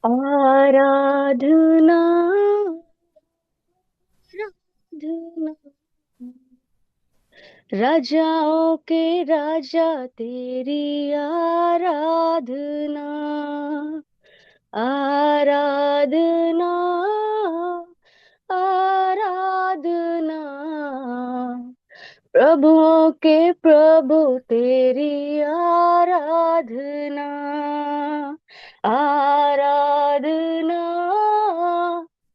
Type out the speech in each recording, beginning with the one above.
आराधना आराधना राजाओं के राजा तेरी आराधना आराधना आराधना प्रभुओं के प्रभु तेरी आराधना आराधना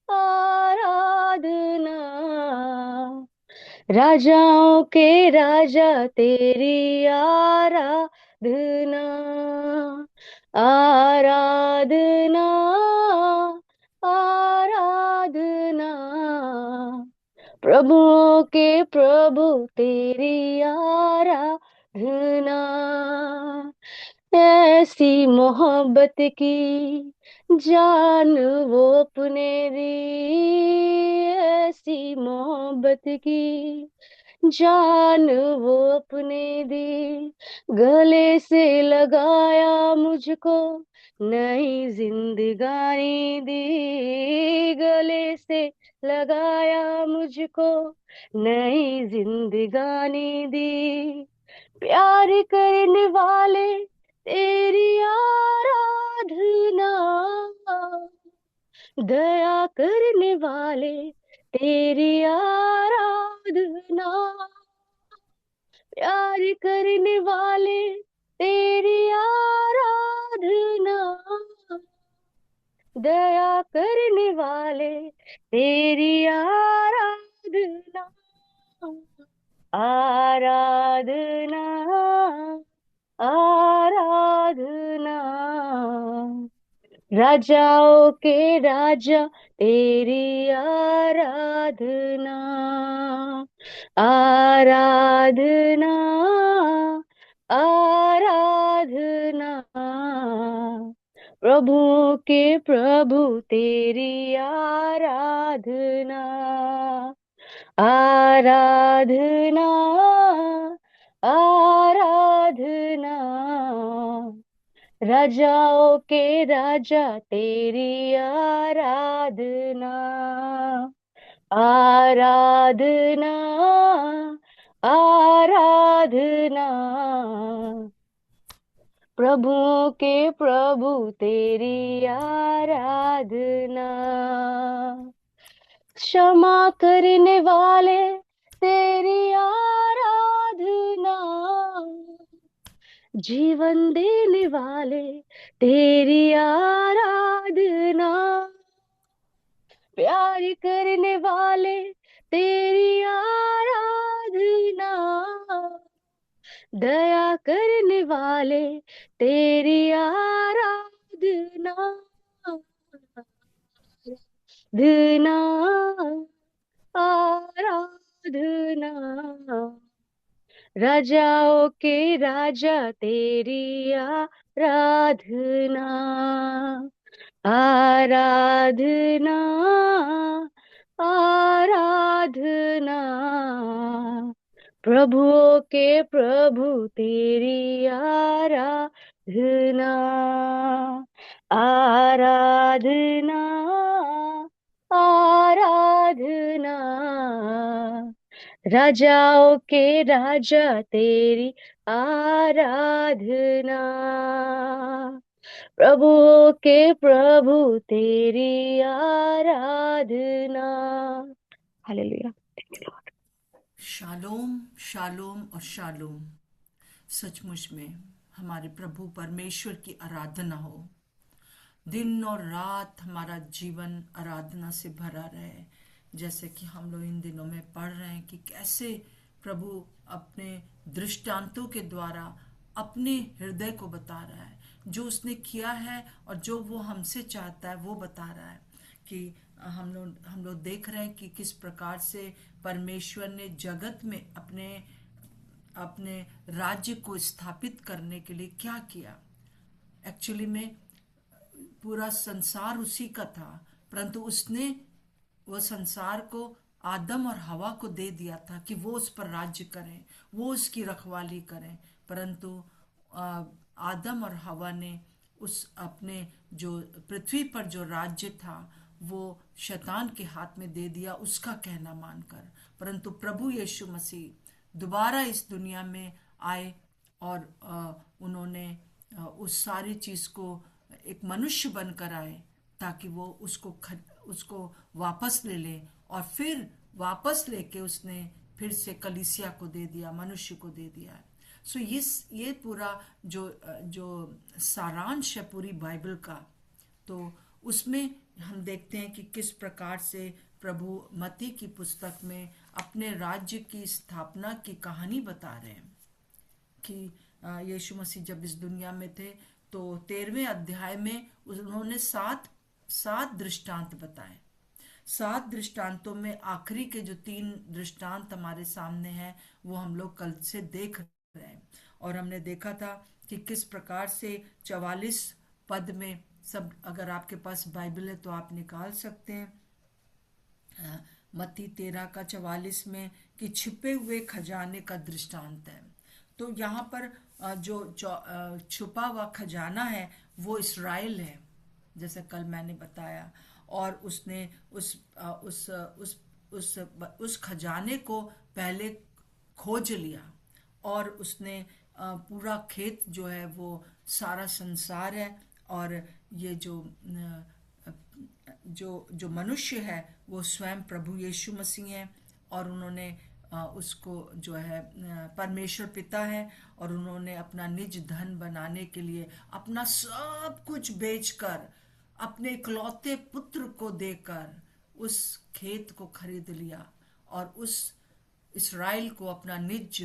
आराधना राजाओं के राजा तेरी आराधना आराधना आराधना प्रभुओं के प्रभु तेरी आराधना ऐसी मोहब्बत की जान वो अपने दी ऐसी मोहब्बत की जान वो अपने दी गले से लगाया मुझको नई जिंदगानी दी गले से लगाया मुझको नई जिंदगानी दी प्यार करने वाले तेरी आराधना दया करने वाले तेरी आराधना प्यार करने वाले तेरी आराधना दया करने वाले तेरी आराधना आराधना आराधना राजाओं के राजा तेरी आराधना आराधना आराधना प्रभु के प्रभु तेरी आराधना आराधना आराधना राजाओं के राजा तेरी आराधना आराधना आराधना प्रभुओं के प्रभु तेरी आराधना क्षमा करने वाले तेरी आराधना जीवन देने वाले तेरी आराधना प्यार करने वाले तेरी आराधना दया करने वाले तेरी आराधना आराधना आराधना राजाओं के राजा तेरी आराधना आराधना आराधना प्रभुओं के प्रभु तेरी आराधना आराधना आराधना राजाओं के राजा तेरी आराधना प्रभुओं के प्रभु तेरी आराधना hallelujah thank you lord shalom shalom और शालोम। सचमुच में हमारे प्रभु परमेश्वर की आराधना हो। दिन और रात हमारा जीवन आराधना से भरा रहे। जैसे कि हम लोग इन दिनों में पढ़ रहे हैं कि कैसे प्रभु अपने दृष्टांतों के द्वारा अपने हृदय को बता रहा है, जो उसने किया है और जो वो हमसे चाहता है वो बता रहा है। कि हम लोग देख रहे हैं कि किस प्रकार से परमेश्वर ने जगत में अपने अपने राज्य को स्थापित करने के लिए क्या किया। एक्चुअली में पूरा संसार उसी का था, परंतु उसने वो संसार को आदम और हवा को दे दिया था कि वो उस पर राज्य करें, वो उसकी रखवाली करें। परंतु आदम और हवा ने उस अपने जो पृथ्वी पर जो राज्य था वो शैतान के हाथ में दे दिया उसका कहना मानकर। परंतु प्रभु यीशु मसीह दोबारा इस दुनिया में आए और उन्होंने उस सारी चीज को एक मनुष्य बनकर आए ताकि वो उसको वापस ले ले, और फिर वापस लेके उसने फिर से कलीसिया को दे दिया, मनुष्य को दे दिया। सो ये पूरा जो सारांश है पूरी बाइबल का, तो उसमें हम देखते हैं कि किस प्रकार से प्रभु मत्ती की पुस्तक में अपने राज्य की स्थापना की कहानी बता रहे हैं कि यीशु मसीह जब इस दुनिया में थे तो 13वें अध्याय में उन्होंने सात दृष्टांत बताए। 7 दृष्टांतों में आखिरी के जो 3 दृष्टांत हमारे सामने हैं वो हम लोग कल से देख रहे हैं। और हमने देखा था कि किस प्रकार से 44 पद में, सब अगर आपके पास बाइबल है तो आप निकाल सकते हैं, मत्ती 13 का 44 में, कि छिपे हुए खजाने का दृष्टांत है। तो यहाँ पर छुपा हुआ खजाना है वो इस्राएल है, जैसे कल मैंने बताया। और उसने उस खजाने को पहले खोज लिया, और उसने पूरा खेत जो है वो सारा संसार है, और ये जो मनुष्य है वो स्वयं प्रभु यीशु मसीह हैं। और उन्होंने उसको जो है परमेश्वर पिता है, और उन्होंने अपना निज धन बनाने के लिए अपना सब कुछ बेचकर अपने इकलौते पुत्र को देकर उस खेत को खरीद लिया, और उस इस्राएल को अपना निज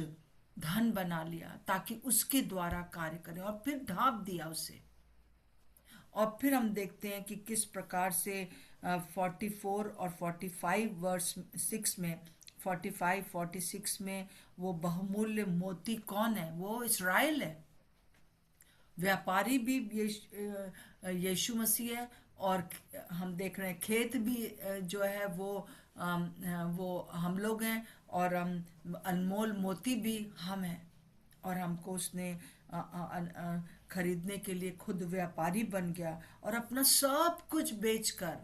धन बना लिया ताकि उसके द्वारा कार्य करें, और फिर ढांप दिया उसे। और फिर हम देखते हैं कि किस प्रकार से 44 और 45 वर्स 6 में, 45 46 में वो बहुमूल्य मोती कौन है? वो इस्राएल है। व्यापारी भी यीशु मसीह है, और हम देख रहे हैं खेत भी जो है वो हम लोग हैं, और हम अनमोल मोती भी हम हैं। और हमको उसने खरीदने के लिए खुद व्यापारी बन गया, और अपना सब कुछ बेचकर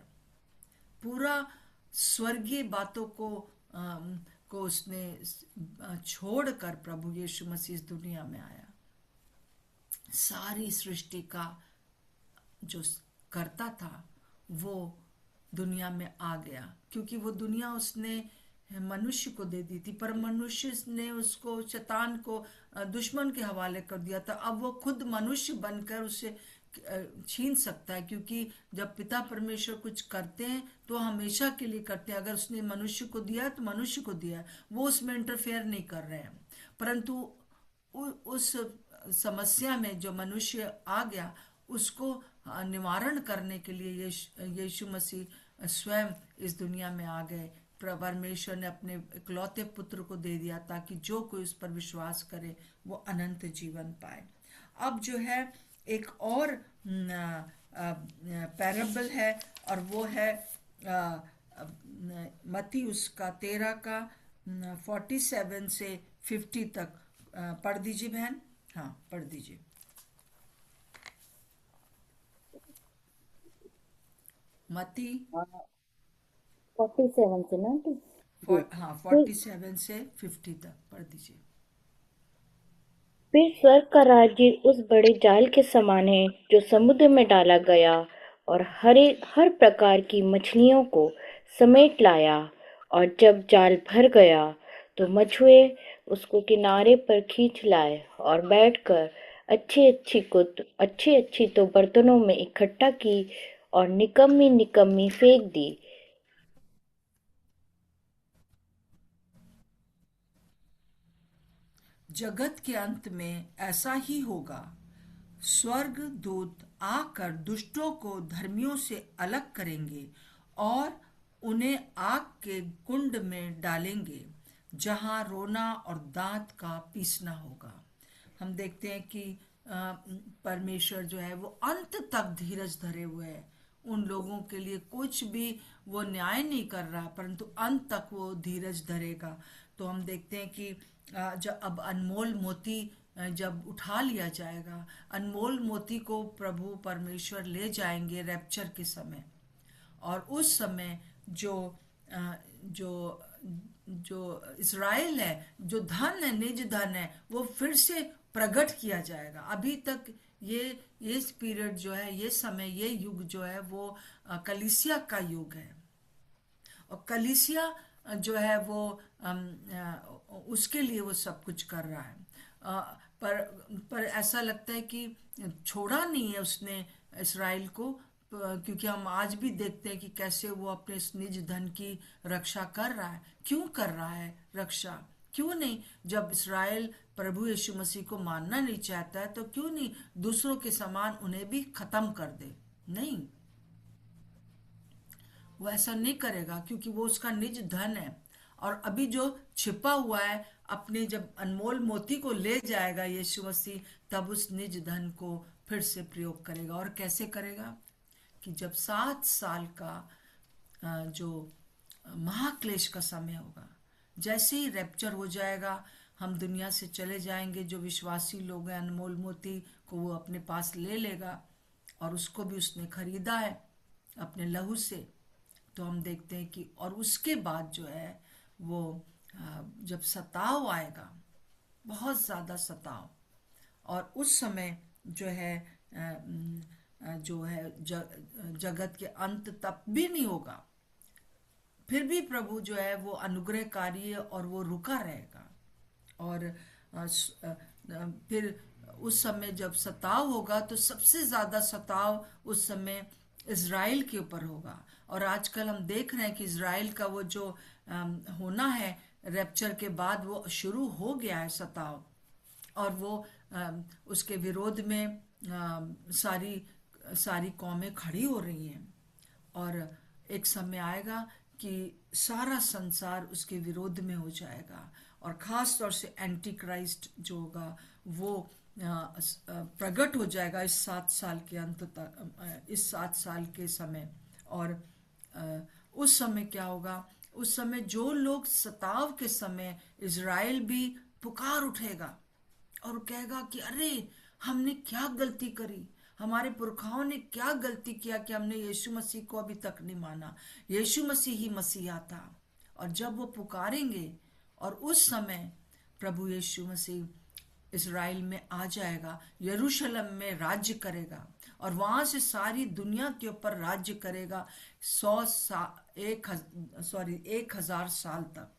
पूरा स्वर्गीय बातों को उसने छोड़कर प्रभु यीशु मसीह इस दुनिया में आया। सारी सृष्टि का जो करता था वो दुनिया में आ गया, क्योंकि वो दुनिया उसने मनुष्य को दे दी थी, पर मनुष्य ने उसको, शैतान को, दुश्मन के हवाले कर दिया था। अब वो खुद मनुष्य बनकर उसे छीन सकता है, क्योंकि जब पिता परमेश्वर कुछ करते हैं तो हमेशा के लिए करते हैं। अगर उसने मनुष्य को दिया तो मनुष्य को दिया है, वो उसमें इंटरफेयर नहीं कर रहे हैं। परंतु उस समस्या में जो मनुष्य आ गया उसको निवारण करने के लिए यीशु मसीह स्वयं इस दुनिया में आ गए। परमेश्वर ने अपने इकलौते पुत्र को दे दिया ताकि जो कोई उस पर विश्वास करे वो अनंत जीवन पाए। अब जो है एक और पैराबल है, और वो है मत्ती उसका 13 का 47 से 50 तक। पढ़ दीजिए बहन। हाँ, पढ़ दीजिए। मत्ती 47 से ना जी। हाँ, फिर 47 से 50 तक पढ़ दीजिए। फिर स्वर्ग का राज्य उस बड़े जाल के समान है जो समुद्र में डाला गया और हर प्रकार की मछलियों को समेट लाया। और जब जाल भर गया तो मछुए उसको किनारे पर खींच लाए और बैठकर अच्छी अच्छी तो बर्तनों में इकट्ठा की और निकम्मी निकम्मी फेंक दी। जगत के अंत में ऐसा ही होगा। स्वर्ग दूत आकर दुष्टों को धर्मियों से अलग करेंगे और उन्हें आग के कुंड में डालेंगे, जहां रोना और दांत का पीसना होगा। हम देखते हैं कि परमेश्वर जो है वो अंत तक धीरज धरे हुए है। उन लोगों के लिए कुछ भी वो न्याय नहीं कर रहा, परंतु अंत तक वो धीरज धरेगा। तो हम देखते हैं कि जब अब अनमोल मोती जब उठा लिया जाएगा, अनमोल मोती को प्रभु परमेश्वर ले जाएंगे रैप्चर के समय। और उस समय जो जो जो इज़राइल है, जो धन है, निज धन है, वो फिर से प्रकट किया जाएगा। अभी तक ये पीरियड जो है, ये समय, ये युग जो है वो कलीसिया का युग है। और कलीसिया जो है वो उसके लिए वो सब कुछ कर रहा है। अ, पर पर ऐसा लगता है कि छोड़ा नहीं है उसने इसराइल को। क्योंकि हम आज भी देखते हैं कि कैसे वो अपने इस निज धन की रक्षा कर रहा है। क्यों कर रहा है रक्षा? क्यों नहीं? जब इसराइल प्रभु यीशु मसीह को मानना नहीं चाहता है, तो क्यों नहीं दूसरों के समान उन्हें भी खत्म कर दे? नहीं, वो ऐसा नहीं करेगा, क्योंकि वो उसका निज धन है। और अभी जो छिपा हुआ है, अपने जब अनमोल मोती को ले जाएगा यीशु मसीह, तब उस निज धन को फिर से प्रयोग करेगा। और कैसे करेगा? कि जब 7 साल का जो महाक्लेश का समय होगा, जैसे ही रैप्चर हो जाएगा, हम दुनिया से चले जाएंगे। जो विश्वासी लोग हैं, अनमोल मोती को वो अपने पास ले लेगा, और उसको भी उसने खरीदा है अपने लहू से। तो हम देखते हैं कि और उसके बाद जो है वो जब सताव आएगा, बहुत ज़्यादा सताव, और उस समय जो है जो है जगत के अंत तक भी नहीं होगा, फिर भी प्रभु जो है वो अनुग्रहकारी है और वो रुका रहेगा। और फिर उस समय जब सताव होगा, तो सबसे ज्यादा सताव उस समय इज़राइल के ऊपर होगा। और आजकल हम देख रहे हैं कि इज़राइल का वो जो होना है रैप्चर के बाद, वो शुरू हो गया है सताव। और वो उसके विरोध में सारी सारी कौमें खड़ी हो रही हैं। और एक समय आएगा कि सारा संसार उसके विरोध में हो जाएगा। और खास तौर से एंटी क्राइस्ट जो होगा वो प्रकट हो जाएगा इस 7 साल के अंत तक, इस 7 साल के समय। और उस समय क्या होगा? उस समय जो लोग सताव के समय, इज़राइल भी पुकार उठेगा और कहेगा कि अरे, हमने क्या गलती करी, हमारे पुरखाओं ने क्या गलती किया कि हमने यीशु मसीह को अभी तक नहीं माना। यीशु मसीह ही मसीहा था। और जब वो पुकारेंगे, और उस समय प्रभु यीशु मसीह इज़राइल में आ जाएगा, यरूशलेम में राज्य करेगा, और वहां से सारी दुनिया के ऊपर राज्य करेगा 1,000 साल तक।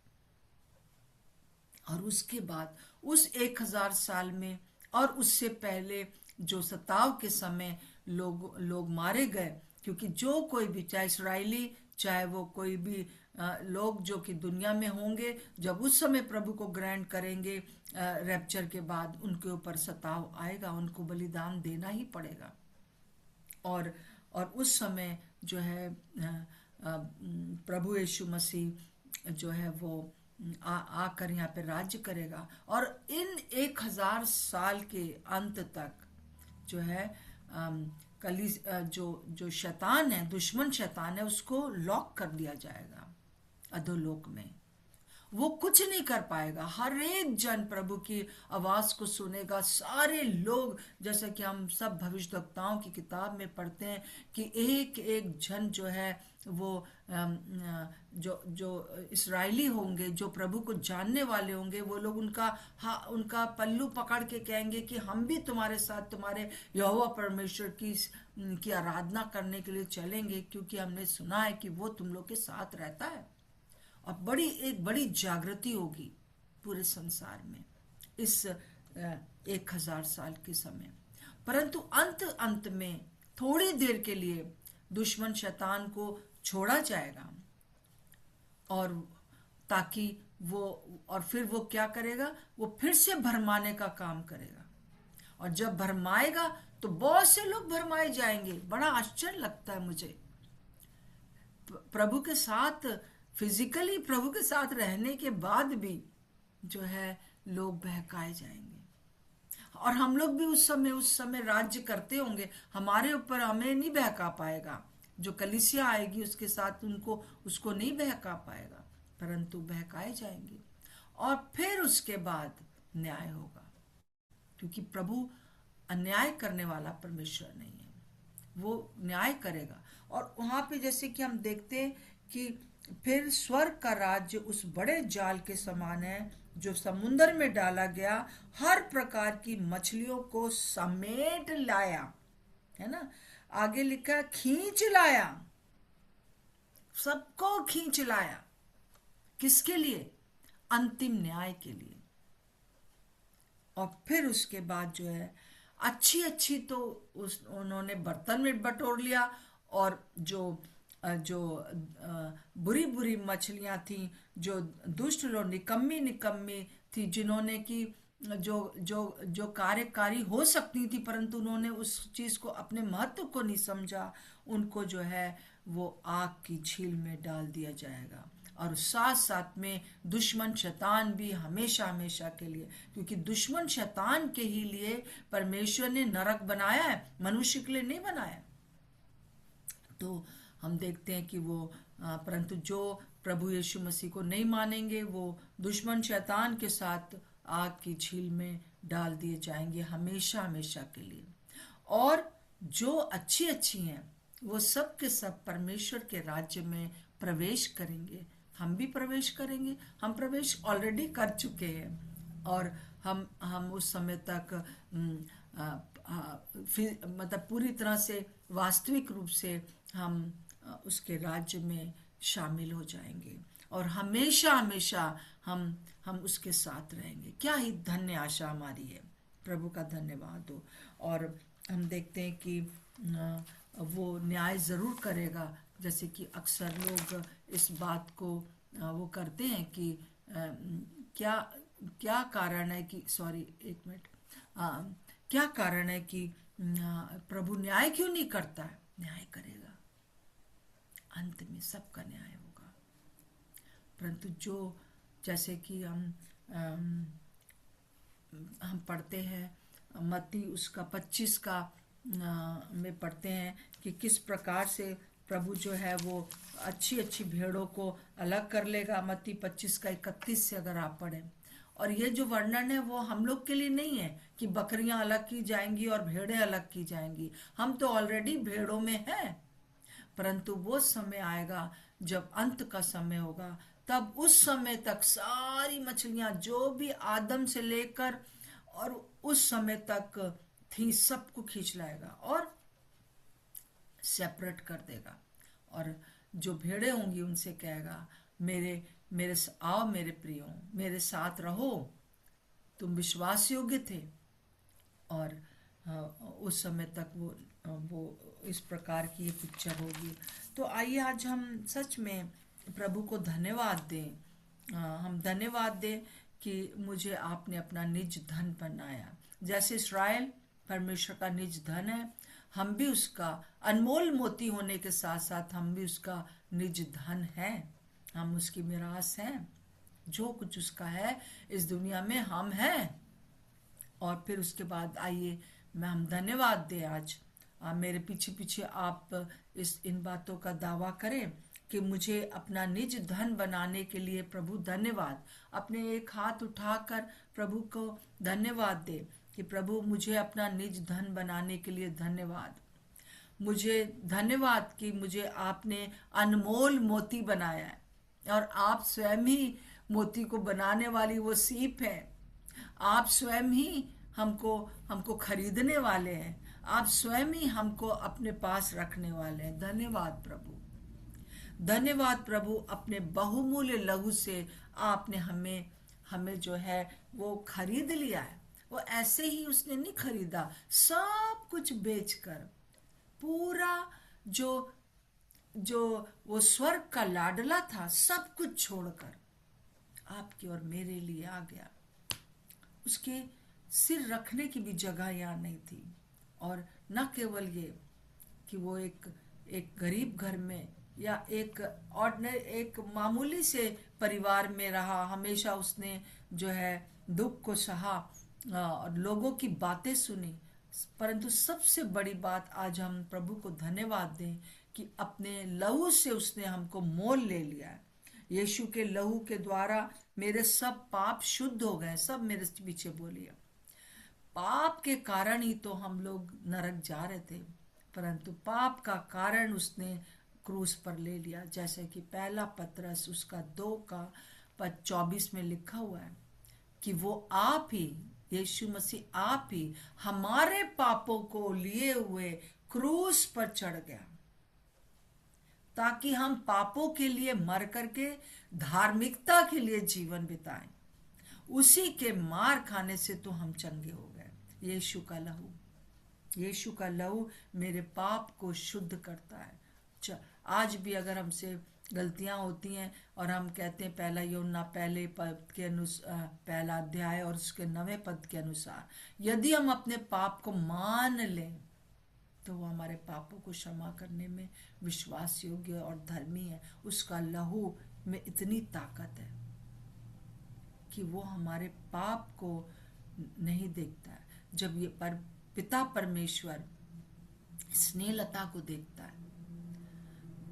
और उसके बाद उस 1,000 साल में, और उससे पहले जो सताव के समय लोग मारे गए, क्योंकि जो कोई भी, चाहे इसराइली, चाहे वो कोई भी लोग जो कि दुनिया में होंगे, जब उस समय प्रभु को ग्रहण करेंगे रैप्चर के बाद, उनके ऊपर सताव आएगा, उनको बलिदान देना ही पड़ेगा। और उस समय जो है प्रभु यीशु मसीह जो है वो आकर यहाँ पे राज्य करेगा। और इन 1,000 साल के अंत तक जो है जो शैतान है, दुश्मन शैतान है, उसको लॉक कर दिया जाएगा अधोलोक में। वो कुछ नहीं कर पाएगा। हर एक जन प्रभु की आवाज को सुनेगा। सारे लोग, जैसे कि हम सब भविष्यवक्ताओं की किताब में पढ़ते हैं कि एक एक जन जो है वो जो इस्राएली होंगे, जो प्रभु को जानने वाले होंगे, वो लोग उनका पल्लू पकड़ के कहेंगे कि हम भी तुम्हारे साथ, तुम्हारे यहोवा परमेश्वर की आराधना करने के लिए चलेंगे, क्योंकि हमने सुना है कि वो तुम लोग के साथ रहता है। और एक बड़ी जागृति होगी पूरे संसार में इस 1,000 साल के समय। परंतु अंत में थोड़ी देर के लिए दुश्मन शैतान को छोड़ा जाएगा, और ताकि और फिर वो क्या करेगा? वो फिर से भरमाने का काम करेगा। और जब भरमाएगा तो बहुत से लोग भरमाए जाएंगे। बड़ा आश्चर्य लगता है मुझे, प्रभु के साथ, फिजिकली प्रभु के साथ रहने के बाद भी जो है लोग बहकाए जाएंगे। और हम लोग भी उस समय राज्य करते होंगे, हमारे ऊपर हमें नहीं बहका पाएगा। जो कलीसिया आएगी उसके साथ उसको नहीं बहका पाएगा, परंतु बहकाए जाएंगे। और फिर उसके बाद न्याय होगा। क्योंकि प्रभु अन्याय करने वाला परमेश्वर नहीं है, वो न्याय करेगा। और वहां पे जैसे कि हम देखते हैं कि फिर स्वर्ग का राज्य उस बड़े जाल के समान है जो समुद्र में डाला गया, हर प्रकार की मछलियों को समेट लाया, है ना। आगे लिखा खींच लाया, सबको खींच लाया। किसके लिए? अंतिम न्याय के लिए। और फिर उसके बाद जो है अच्छी अच्छी तो उन्होंने बर्तन में बटोर लिया, और जो बुरी बुरी मछलियां थी, जो दुष्ट लोग, निकम्मी निकम्मी थी, जिन्होंने की जो जो जो कार्यकारी हो सकती थी परंतु उन्होंने उस चीज को, अपने महत्व को नहीं समझा, उनको जो है वो आग की झील में डाल दिया जाएगा। और साथ साथ में दुश्मन शैतान भी हमेशा हमेशा के लिए, क्योंकि दुश्मन शैतान के ही लिए परमेश्वर ने नरक बनाया है, मनुष्य के लिए नहीं बनाया। तो हम देखते हैं कि वो परंतु जो प्रभु यीशु मसीह को नहीं मानेंगे, वो दुश्मन शैतान के साथ आग की झील में डाल दिए जाएंगे हमेशा हमेशा के लिए। और जो अच्छी अच्छी हैं वो सब के सब परमेश्वर के राज्य में प्रवेश करेंगे। हम भी प्रवेश करेंगे, हम प्रवेश ऑलरेडी कर चुके हैं। और हम उस समय तक मतलब पूरी तरह से वास्तविक रूप से हम उसके राज्य में शामिल हो जाएंगे, और हमेशा हमेशा हम उसके साथ रहेंगे। क्या ही धन्य आशा हमारी है, प्रभु का धन्यवाद हो। और हम देखते हैं कि वो न्याय जरूर करेगा, जैसे कि अक्सर लोग इस बात को वो करते हैं कि क्या क्या कारण है कि, सॉरी एक मिनट, क्या कारण है कि प्रभु न्याय क्यों नहीं करता है? न्याय करेगा, अंत में सबका न्याय होगा। परंतु जो, जैसे कि हम पढ़ते हैं मत्ती उसका 25 का में पढ़ते हैं कि किस प्रकार से प्रभु जो है वो अच्छी अच्छी भेड़ों को अलग कर लेगा। मत्ती 25 का 31 से अगर आप पढ़ें, और ये जो वर्णन है वो हम लोग के लिए नहीं है कि बकरियां अलग की जाएंगी और भेड़ें अलग की जाएंगी। हम तो ऑलरेडी भेड़ों में हैं, परंतु वो समय आएगा जब अंत का समय होगा, तब उस समय तक सारी मछलियां जो भी आदम से लेकर और उस समय तक थी सबको खींच लाएगा और सेपरेट कर देगा। और जो भेड़े होंगी उनसे कहेगा, मेरे मेरे आओ मेरे प्रियो, मेरे साथ रहो, तुम विश्वास योग्य थे। और उस समय तक वो इस प्रकार की ये पिक्चर होगी। तो आइए आज हम सच में प्रभु को धन्यवाद दें। हम धन्यवाद दें कि मुझे आपने अपना निज धन बनाया। जैसे इस्राएल परमेश्वर का निज धन है, हम भी उसका अनमोल मोती होने के साथ साथ हम भी उसका निज धन है, हम उसकी मिरास हैं। जो कुछ उसका है इस दुनिया में हम हैं। और फिर उसके बाद आइए मैं हम धन्यवाद दें आज। मेरे पीछे पीछे आप इन बातों का दावा करें कि मुझे अपना निज धन बनाने के लिए प्रभु धन्यवाद। अपने एक हाथ उठाकर प्रभु को धन्यवाद दे कि प्रभु मुझे अपना निज धन बनाने के लिए धन्यवाद। मुझे धन्यवाद कि मुझे आपने अनमोल मोती बनाया है, और आप स्वयं ही मोती को बनाने वाली वो सीप है। आप स्वयं ही हमको खरीदने वाले हैं, आप स्वयं ही हमको अपने पास रखने वाले हैं। धन्यवाद प्रभु, धन्यवाद प्रभु। अपने बहुमूल्य लहू से आपने हमें जो है वो खरीद लिया है। वो ऐसे ही उसने नहीं खरीदा, सब कुछ बेचकर, पूरा जो जो वो स्वर्ग का लाडला था सब कुछ छोड़कर आपकी और मेरे लिए आ गया। उसके सिर रखने की भी जगह यहाँ नहीं थी। और न केवल ये कि वो एक गरीब घर में या एक मामूली से परिवार में रहा, हमेशा उसने जो है दुख को सहा और लोगों की बातें सुनी, परंतु सबसे बड़ी बात आज हम प्रभु को धन्यवाद दें कि अपने लहू से उसने हमको मोल ले लिया है। यीशु के लहू के द्वारा मेरे सब पाप शुद्ध हो गए। सब मेरे पीछे बोलिए, पाप के कारण ही तो हम लोग नरक जा रहे थे, परंतु पाप का कारण उसने क्रूस पर ले लिया। जैसे कि पहला पतरस उसका 2 का पद 24 में लिखा हुआ है कि वो आप ही, यीशु मसीह आप ही हमारे पापों को लिए हुए क्रूस पर चढ़ गया, ताकि हम पापों के लिए मर करके धार्मिकता के लिए जीवन बिताएं। उसी के मार खाने से तो हम चंगे हो गए। यीशु का लहू, यीशु का लहू मेरे पाप को शुद्ध करता है। आज भी अगर हमसे गलतियां होती हैं और हम कहते हैं पहला यूहन्ना पहले पद के अनुसार, पहला अध्याय और उसके 9वें पद के अनुसार, यदि हम अपने पाप को मान लें तो वो हमारे पापों को क्षमा करने में विश्वास योग्य और धर्मी है। उसका लहू में इतनी ताकत है कि वो हमारे पाप को नहीं देखता है। जब ये पिता परमेश्वर स्नेहलता को देखता है,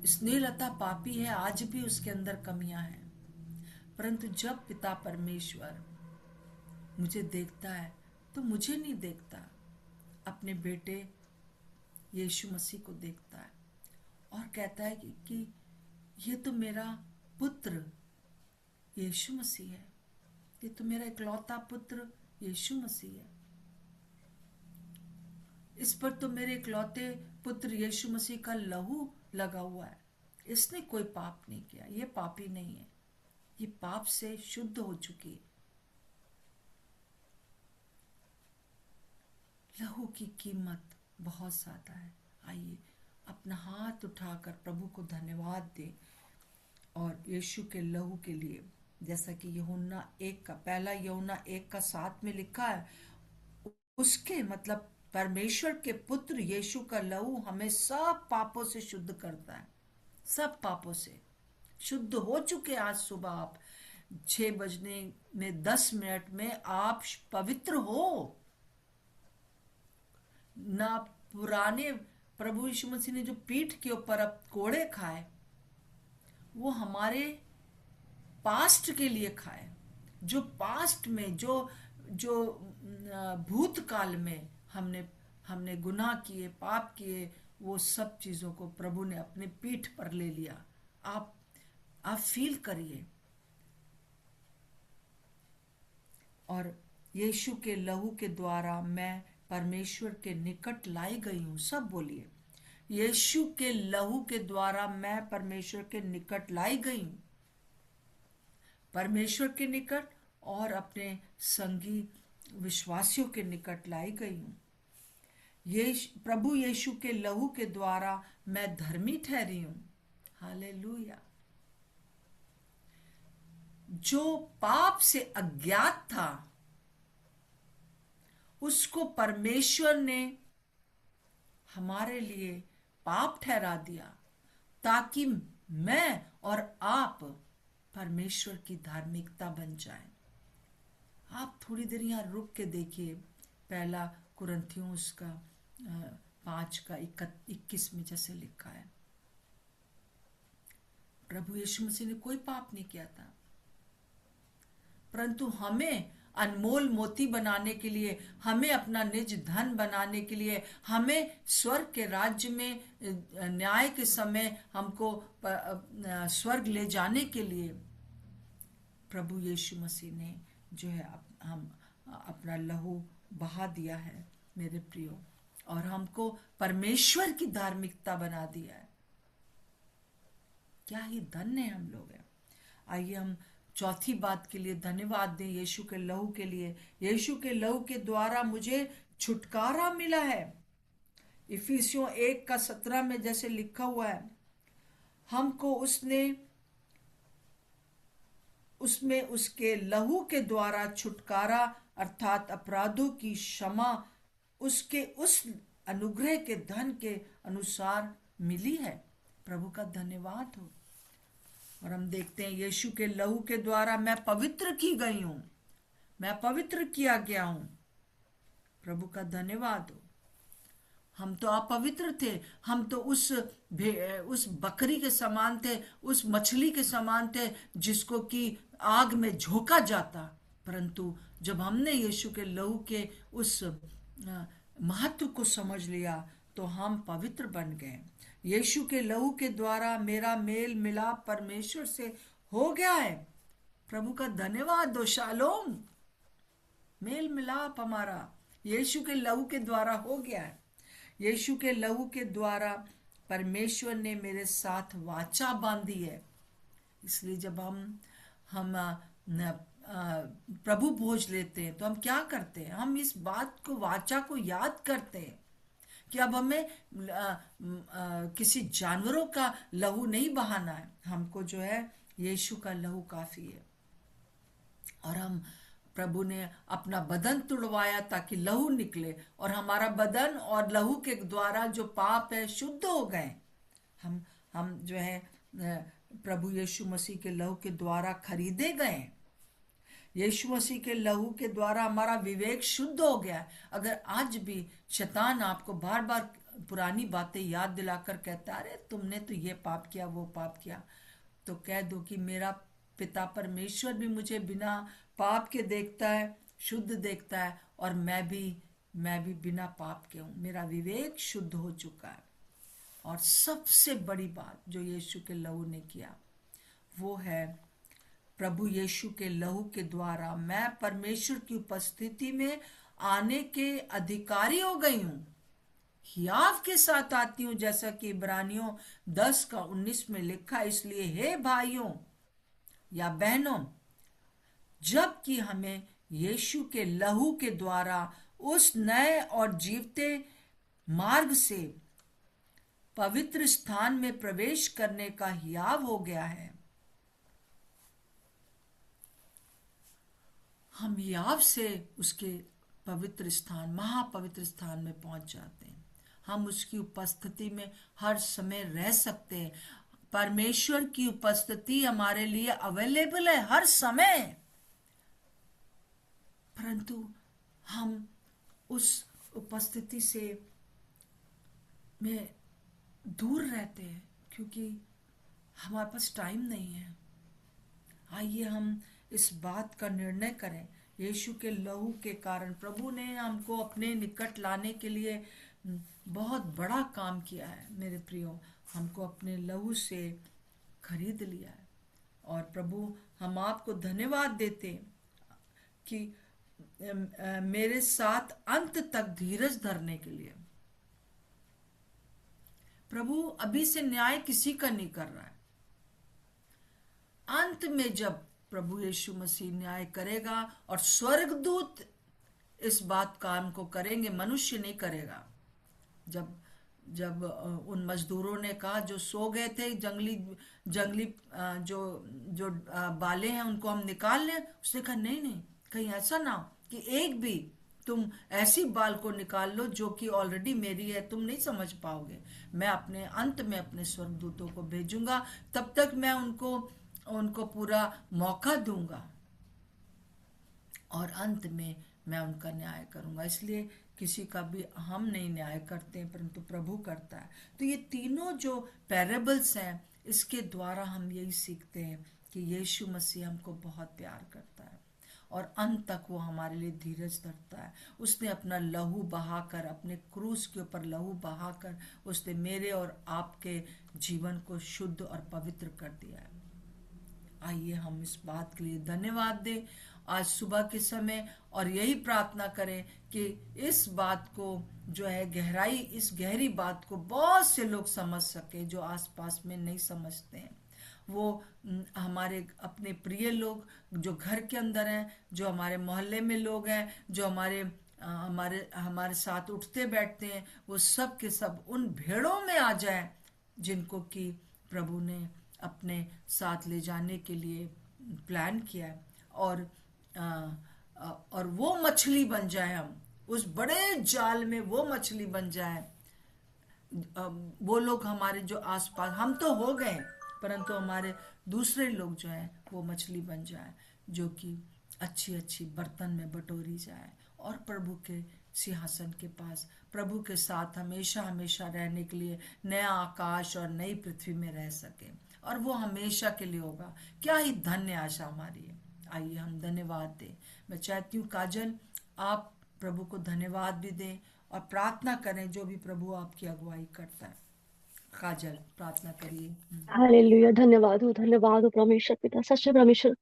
स्नेहलता पापी है, आज भी उसके अंदर कमियां हैं, परंतु जब पिता परमेश्वर मुझे देखता है तो मुझे नहीं देखता, अपने बेटे यीशु मसीह को देखता है और कहता है कि ये तो मेरा पुत्र यीशु मसीह है, ये तो मेरा इकलौता पुत्र यीशु मसीह है, इस पर तो मेरे इकलौते पुत्र यीशु मसीह का लहू लगा हुआ है। इसने कोई पाप नहीं किया, ये पापी नहीं है, ये पाप से शुद्ध हो चुकी है। लहू की कीमत बहुत ज्यादा है। आइए अपना हाथ उठाकर प्रभु को धन्यवाद दें और यीशु के लहू के लिए, जैसा कि यूहन्ना 1 का पहला यूहन्ना 1 का 7 में लिखा है, उसके मतलब परमेश्वर के पुत्र यीशु का लहू हमें सब पापों से शुद्ध करता है, सब पापों से शुद्ध हो चुके। आज सुबह आप 6 बजने में 10 मिनट में आप पवित्र हो ना। पुराने प्रभु यीशु मसीह ने जो पीठ के ऊपर अब कोड़े खाए, वो हमारे पास्ट के लिए खाए, जो पास्ट में जो जो भूतकाल में हमने गुनाह किए, पाप किए, वो सब चीजों को प्रभु ने अपने पीठ पर ले लिया। आप फील करिए। और यीशु के लहू के द्वारा मैं परमेश्वर के निकट लाई गई हूं। सब बोलिए, यीशु के लहू के द्वारा मैं परमेश्वर के निकट लाई गई हूं, परमेश्वर के निकट और अपने संगी विश्वासियों के निकट लाई गई हूं। प्रभु यीशु के लहू के द्वारा मैं धर्मी ठहरी हूं। हालेलुया। जो पाप से अज्ञात था उसको परमेश्वर ने हमारे लिए पाप ठहरा दिया, ताकि मैं और आप परमेश्वर की धार्मिकता बन जाएं। आप थोड़ी देर यहाँ रुक के देखिए, पहला कुरिन्थियों उसका 5 का 21 में जैसे लिखा है, प्रभु यीशु मसीह ने कोई पाप नहीं किया था, परंतु हमें अनमोल मोती बनाने के लिए, हमें अपना निज धन बनाने के लिए, हमें स्वर्ग के राज्य में न्याय के समय हमको स्वर्ग ले जाने के लिए प्रभु यीशु मसीह ने जो है हम अपना लहू बहा दिया है मेरे प्रियो, और हमको परमेश्वर की धार्मिकता बना दिया है। क्या ही धन्य हम लोग हैं। आइए हम चौथी बात के लिए धन्यवाद दें यीशु के लहू के लिए। यीशु के लहू के द्वारा मुझे छुटकारा मिला है। इफिसियों 1 का 17 में जैसे लिखा हुआ है, हमको उसमें उसके लहू के द्वारा छुटकारा अर्थात अपराधों की क्षमा उसके उस अनुग्रह के धन के अनुसार मिली है। प्रभु का धन्यवाद हो। और हम देखते हैं यीशु के लहू के द्वारा मैं पवित्र की गई हूं, मैं पवित्र किया गया हूं। प्रभु का धन्यवाद हो। हम तो अपवित्र थे, हम तो उस बकरी के समान थे, उस मछली के समान थे जिसको कि आग में झोंका जाता, परंतु जब हमने यीशु के लहू के उस महत्व को समझ लिया तो हम पवित्र बन गए। यीशु के लहू के द्वारा मेरा मेल मिलाप परमेश्वर से हो गया है। प्रभु का धन्यवाद दो। शालोम, मेल मिलाप हमारा यीशु के लहू के द्वारा हो गया है। यीशु के लहू के द्वारा परमेश्वर ने मेरे साथ वाचा बांधी है। इसलिए जब हम प्रभु भोज लेते हैं तो हम क्या करते हैं? हम इस बात को, वाचा को याद करते हैं कि अब हमें किसी जानवरों का लहू नहीं बहाना है। हमको जो है यीशु का लहू काफी है। और हम, प्रभु ने अपना बदन तुड़वाया ताकि लहू निकले, और हमारा बदन और लहू के द्वारा जो पाप है शुद्ध हो गए। हम जो है प्रभु यीशु मसीह के लहू के द्वारा खरीदे गए। यीशु मसीह के लहू के द्वारा हमारा विवेक शुद्ध हो गया। अगर आज भी शैतान आपको बार बार पुरानी बातें याद दिलाकर कहता है, अरे तुमने तो ये पाप किया, वो पाप किया, तो कह दो कि मेरा पिता परमेश्वर भी मुझे बिना पाप के देखता है, शुद्ध देखता है, और मैं भी बिना पाप के हूं। मेरा विवेक शुद्ध हो चुका है। और सबसे बड़ी बात जो यीशु के लहू ने किया वो है, प्रभु यीशु के लहू के द्वारा मैं परमेश्वर की उपस्थिति में आने के अधिकारी हो गई हूं। हियाव के साथ आती हूं, जैसा कि इब्रानियों 10:19 में लिखा। इसलिए हे भाइयों या बहनों, जबकि हमें यीशु के लहू के द्वारा उस नए और जीवते मार्ग से पवित्र स्थान में प्रवेश करने का हियाव हो गया है, हम हियाव से उसके पवित्र स्थान, महापवित्र स्थान में पहुंच जाते हैं। हम उसकी उपस्थिति में हर समय रह सकते हैं। परमेश्वर की उपस्थिति हमारे लिए अवेलेबल है हर समय, परंतु हम उस उपस्थिति से में दूर रहते हैं क्योंकि हमारे पास टाइम नहीं है। आइए हम इस बात का निर्णय करें। यीशु के लहू के कारण प्रभु ने हमको अपने निकट लाने के लिए बहुत बड़ा काम किया है। मेरे प्रियो, हमको अपने लहू से खरीद लिया है। और प्रभु, हम आपको धन्यवाद देते हैं कि मेरे साथ अंत तक धीरज धरने के लिए। प्रभु अभी से न्याय किसी का नहीं कर रहा है। अंत में जब प्रभु यीशु मसीह न्याय करेगा और स्वर्गदूत इस बात काम को करेंगे, मनुष्य नहीं करेगा। जब उन मजदूरों ने कहा, जो सो गए थे, जंगली जो बाले हैं उनको हम निकाल लें, उसने कहा नहीं नहीं, कहीं ऐसा ना हो कि एक भी तुम ऐसी बाल को निकाल लो जो कि ऑलरेडी मेरी है, तुम नहीं समझ पाओगे। मैं अपने अंत में अपने स्वर्गदूतों को भेजूंगा, तब तक मैं उनको पूरा मौका दूंगा और अंत में मैं उनका न्याय करूंगा। इसलिए किसी का भी हम नहीं न्याय करते हैं, परंतु प्रभु करता है। तो ये तीनों जो पैराबल्स हैं, इसके द्वारा हम यही सीखते हैं कि यीशु मसीह हमको बहुत प्यार करता है और अंत तक वो हमारे लिए धीरज धरता है। उसने अपना लहू बहाकर, अपने क्रूस के ऊपर लहू बहाकर उसने मेरे और आपके जीवन को शुद्ध और पवित्र कर दिया है। आइए हम इस बात के लिए धन्यवाद दें आज सुबह के समय, और यही प्रार्थना करें कि इस बात को जो है इस गहरी बात को बहुत से लोग समझ सके जो आसपास में नहीं समझते हैं। वो हमारे अपने प्रिय लोग जो घर के अंदर हैं, जो हमारे मोहल्ले में लोग हैं, जो हमारे साथ उठते बैठते हैं, वो सब के सब उन भेड़ों में आ जाएं जिनको कि प्रभु ने अपने साथ ले जाने के लिए प्लान किया है। और वो मछली बन जाए, हम उस बड़े जाल में वो मछली बन जाए। वो लोग हमारे जो आसपास, हम तो हो गए, परंतु हमारे दूसरे लोग जो हैं वो मछली बन जाए, जो कि अच्छी अच्छी बर्तन में बटोरी जाए और प्रभु के सिंहासन के पास प्रभु के साथ हमेशा हमेशा रहने के लिए नया आकाश और नई पृथ्वी में रह सके, और वो हमेशा के लिए होगा। क्या ही धन्य आशा हमारी है। आइए हम धन्यवाद दें। मैं चाहती हूँ काजल, आप प्रभु को धन्यवाद भी दें और प्रार्थना करें जो भी प्रभु आपकी अगुवाई करता है। काजल, प्रार्थना करिए। हालेलुया। धन्यवाद हो परमेश्वर पिता, सच्चे परमेश्वर,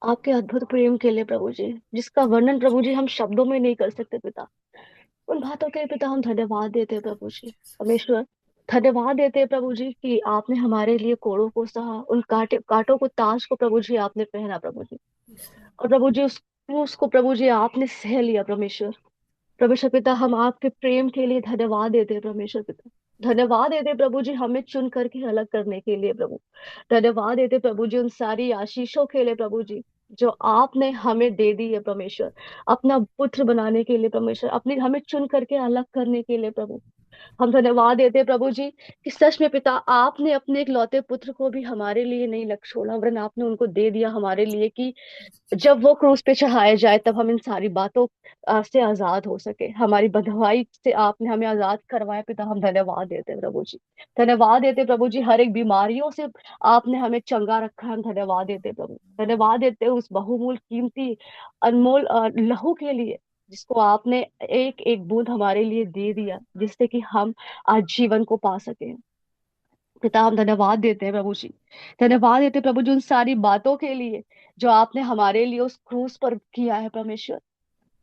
आपके अद्भुत प्रेम के लिए प्रभु जी, जिसका वर्णन प्रभु जी हम शब्दों में नहीं कर सकते पिता। उन बातों के लिए पिता हम धन्यवाद देते हैं प्रभु जी। परमेश्वर, धन्यवाद देते हैं प्रभु जी कि आपने हमारे लिए कोड़ों को सहा, उन कांटों को, ताज को प्रभु जी आपने पहना प्रभु जी। और प्रभु जी उस क्रूस को प्रभु जी आपने सह लिया परमेश्वर। परमेश्वर पिता, हम आपके प्रेम के लिए धन्यवाद देते हैं परमेश्वर पिता। धन्यवाद देते हैं प्रभु जी हमें चुन करके अलग करने के लिए प्रभु। धन्यवाद देते हैं प्रभु जी उन सारी आशीषों के लिए प्रभु जी जो आपने हमें दे दी है परमेश्वर, अपना पुत्र बनाने के लिए परमेश्वर, अपनी हमें चुन करके अलग करने के लिए प्रभु। हम धन्यवाद देते हैं प्रभु जी कि सच में पिता, आपने अपने एक लौते पुत्र को भी हमारे लिए नहीं लग छोड़ा, वरन आपने उनको दे दिया हमारे लिए कि जब वो क्रूस पे चढ़ाया जाए तब हम इन सारी बातों से आजाद हो सके। हमारी बंधुआई से आपने हमें आजाद करवाया पिता, हम धन्यवाद देते हैं प्रभु जी। धन्यवाद देते हैं प्रभु जी, हर एक बीमारियों से आपने हमें चंगा रखा है, हम धन्यवाद देते हैं प्रभु। धन्यवाद देते हैं उस बहुमूल्य कीमती अनमोल लहू के लिए, जिसको आपने एक एक बूंद हमारे लिए दे दिया, जिससे कि हम आज जीवन को पा सके। पिता, हम धन्यवाद देते हैं प्रभु जी। धन्यवाद देते हैं प्रभु जी उन सारी बातों के लिए जो आपने हमारे लिए उस क्रूस पर किया है परमेश्वर।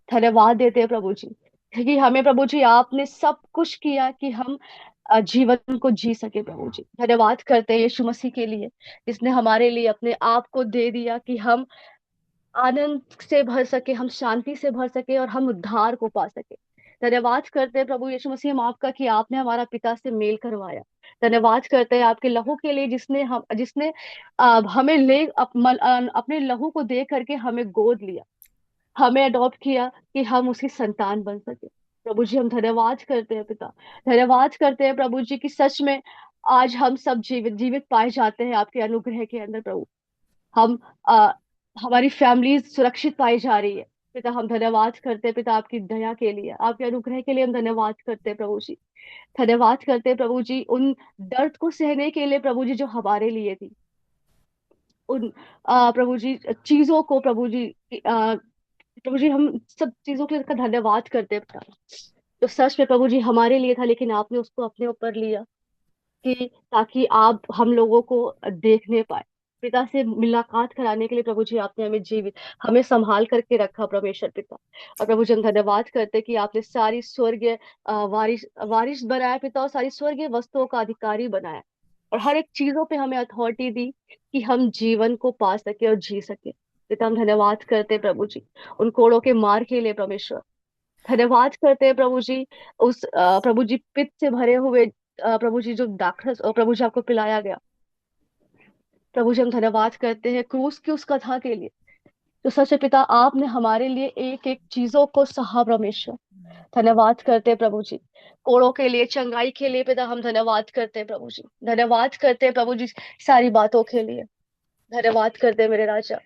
धन्यवाद देते हैं प्रभु जी, क्योंकि हमें प्रभु जी आपने सब कुछ किया कि हम जीवन को जी सके प्रभु जी। धन्यवाद करते हैं यीशु मसीह के लिए, जिसने हमारे लिए अपने आप को दे दिया कि हम आनंद से भर सके, हम शांति से भर सके और हम उद्धार को पा सके। धन्यवाद करते हैं प्रभु यीशु मसीह हम आपका कि आपने हमारा पिता से मेल करवाया। धन्यवाद करते हैं आपके लहू के लिए, जिसने हमें अपने लहू को दे करके हमें गोद लिया, हमें अडॉप्ट किया कि हम उसकी संतान बन सके। प्रभु जी, हम धन्यवाद करते हैं पिता। धन्यवाद करते हैं प्रभु जी कि सच में आज हम सब जीवित जीवित पाए जाते हैं आपके अनुग्रह के अंदर प्रभु। हम आ, हमारी फैमिली सुरक्षित पाई जा रही है पिता। हम धन्यवाद करते हैं पिता आपकी दया के लिए, आपके अनुग्रह के लिए हम धन्यवाद करते हैं प्रभु जी। धन्यवाद करते हैं प्रभु जी उन दर्द को सहने के लिए प्रभु जी जो हमारे लिए थी, उन प्रभु जी चीजों को प्रभु जी, प्रभु जी हम सब चीजों के लिए इसका धन्यवाद करते हैं पिता। तो सच में प्रभु जी हमारे लिए था, लेकिन आपने उसको अपने ऊपर लिया कि ताकि आप हम लोगों को देखने पाए। पिता से मुलाकात कराने के लिए प्रभु जी आपने हमें जीवित, हमें संभाल करके रखा परमेश्वर पिता। और प्रभु जी हम धन्यवाद करते हैं कि आपने सारी स्वर्गीय वारिस वारिस बनाया पिता, और सारी स्वर्गीय वस्तुओं का अधिकारी बनाया, और हर एक चीजों पे हमें अथॉरिटी दी कि हम जीवन को पा सके और जी सके। पिता, हम धन्यवाद करते हैं प्रभु जी उन कोड़ों के मार के लिए परमेश्वर। धन्यवाद करते हैं प्रभु जी उस प्रभु जी पित्त से भरे हुए प्रभु जी जो दाखरस प्रभु जी आपको पिलाया गया। प्रभु जी हम धन्यवाद करते हैं क्रूस की उस कथा के लिए, तो सच है पिता आपने हमारे लिए एक एक चीजों को सहा परमेश्वर। धन्यवाद करते हैं प्रभु जी कोड़ों के लिए, चंगाई के लिए पिता, हम धन्यवाद करते हैं प्रभु जी। धन्यवाद करते हैं प्रभु जी सारी बातों के लिए। धन्यवाद करते हैं मेरे राजा।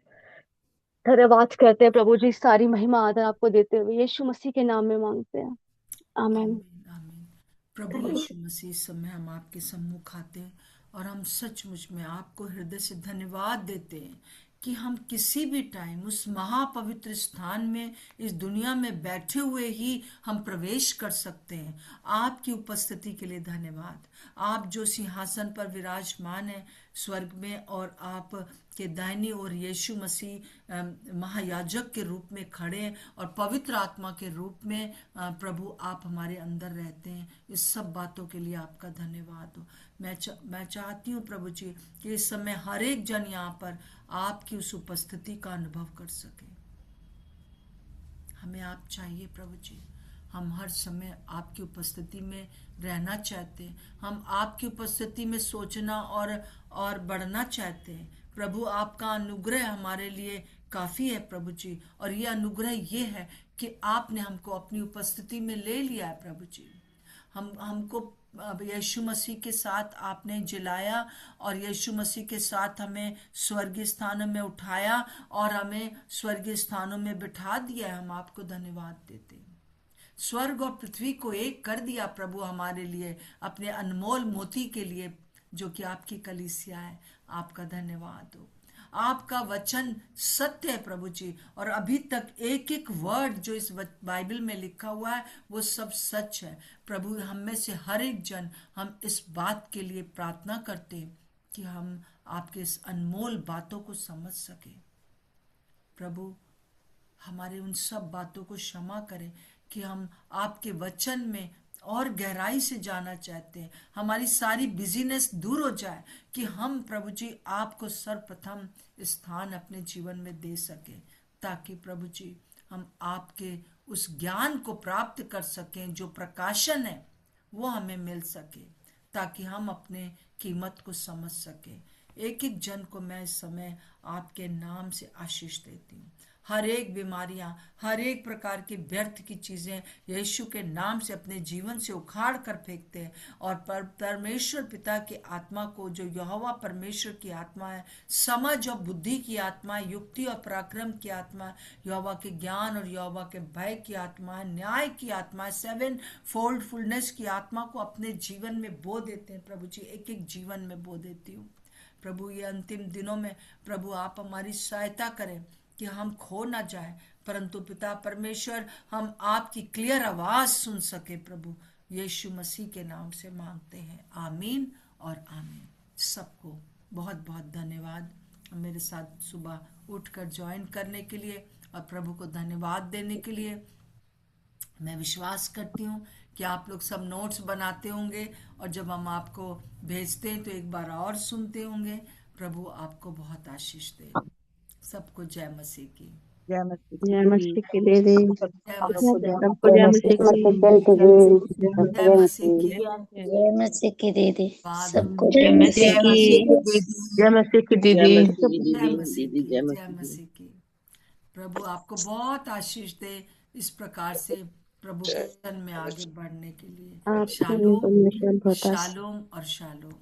धन्यवाद करते हैं प्रभु जी, सारी महिमा आदर आपको देते हुए यीशु मसीह के नाम में मांगते हैं, आमीन। आमीन, आमीन। प्रभु यीशु मसीह, इस समय हम आपके सम्मुख आते हैं और हम सचमुच में आपको हृदय से धन्यवाद देते हैं कि हम किसी भी टाइम उस महापवित्र स्थान में, इस दुनिया में बैठे हुए ही हम प्रवेश कर सकते हैं। आपकी उपस्थिति के लिए धन्यवाद। आप जो सिंहासन पर विराजमान है स्वर्ग में, और आप के दाहिनी ओर यीशु मसीह महायाजक के रूप में खड़े हैं, और पवित्र आत्मा के रूप में प्रभु आप हमारे अंदर रहते हैं। इस सब बातों के लिए आपका धन्यवाद हो। मैं चाहती हूँ प्रभु जी कि इस समय हर एक जन यहाँ पर आपकी उस उपस्थिति का अनुभव कर सके। हमें आप चाहिए प्रभु जी। हम हर समय आपकी उपस्थिति में रहना चाहते हैं। हम आपकी उपस्थिति में सोचना और बढ़ना चाहते हैं। प्रभु, आपका अनुग्रह हमारे लिए काफी है प्रभु जी, और ये अनुग्रह ये है कि आपने हमको अपनी उपस्थिति में ले लिया है प्रभु जी। हमको यीशु मसीह के साथ आपने जिलाया, और यीशु मसीह के साथ हमें स्वर्गीय स्थानों में उठाया और हमें स्वर्गीय स्थानों में बिठा दिया है। हम आपको धन्यवाद देते हैं। स्वर्ग और पृथ्वी को एक कर दिया प्रभु हमारे लिए, अपने अनमोल मोती के लिए जो कि आपकी कलीसिया है। आपका धन्यवाद हो। आपका वचन सत्य है प्रभु जी, और अभी तक एक एक वर्ड जो इस बाइबल में लिखा हुआ है वो सब सच है प्रभु। हम में से हर एक जन हम इस बात के लिए प्रार्थना करते हैं कि हम आपके इस अनमोल बातों को समझ सके प्रभु। हमारे उन सब बातों को क्षमा करें कि हम आपके वचन में और गहराई से जाना चाहते हैं। हमारी सारी बिजीनेस दूर हो जाए कि हम प्रभु जी आपको सर्वप्रथम स्थान अपने जीवन में दे सके, ताकि प्रभु जी हम आपके उस ज्ञान को प्राप्त कर सकें जो प्रकाशन है वो हमें मिल सके, ताकि हम अपने कीमत को समझ सके। एक एक जन को मैं इस समय आपके नाम से आशीष देती हूँ। हर एक बीमारियां, हर एक प्रकार की व्यर्थ की चीजें यीशु के नाम से अपने जीवन से उखाड़ कर फेंकते हैं, और परमेश्वर पिता की आत्मा को, जो यहोवा परमेश्वर की आत्मा है, समझ और बुद्धि की आत्मा है, युक्ति और पराक्रम की आत्मा है, यहोवा के ज्ञान और यहोवा के भय की आत्मा है, न्याय की आत्मा है, 7 फोल्ड फुलनेस की आत्मा को अपने जीवन में बो देते हैं प्रभु जी। एक एक जीवन में बो देती हूँ प्रभु। ये अंतिम दिनों में प्रभु आप हमारी सहायता करें कि हम खो ना जाए, परंतु पिता परमेश्वर हम आपकी क्लियर आवाज सुन सके प्रभु। यीशु मसीह के नाम से मांगते हैं, आमीन और आमीन। सबको बहुत बहुत धन्यवाद मेरे साथ सुबह उठकर ज्वाइन करने के लिए और प्रभु को धन्यवाद देने के लिए। मैं विश्वास करती हूँ कि आप लोग सब नोट्स बनाते होंगे, और जब हम आपको भेजते हैं तो एक बार और सुनते होंगे। प्रभु आपको बहुत आशीष दे। सबको जय मसीह की। जय मसीह जय की। मसीह की दे दे। जय आप लोग को मसीह जय की। सबको जय मसीह मसीह की। जय मसीह की। जय मसीह की दीदी, फादर, सबको जय जय मसीह मसीह की। जय मसीह की दीदी। जय मसीह की। जय मसीह की। प्रभु आपको बहुत आशीष दे इस प्रकार से प्रभु के वचन में आगे बढ़ने के लिए। आपको शालोम, परमेश्वर बहुत आशीष शालोम और शालोम।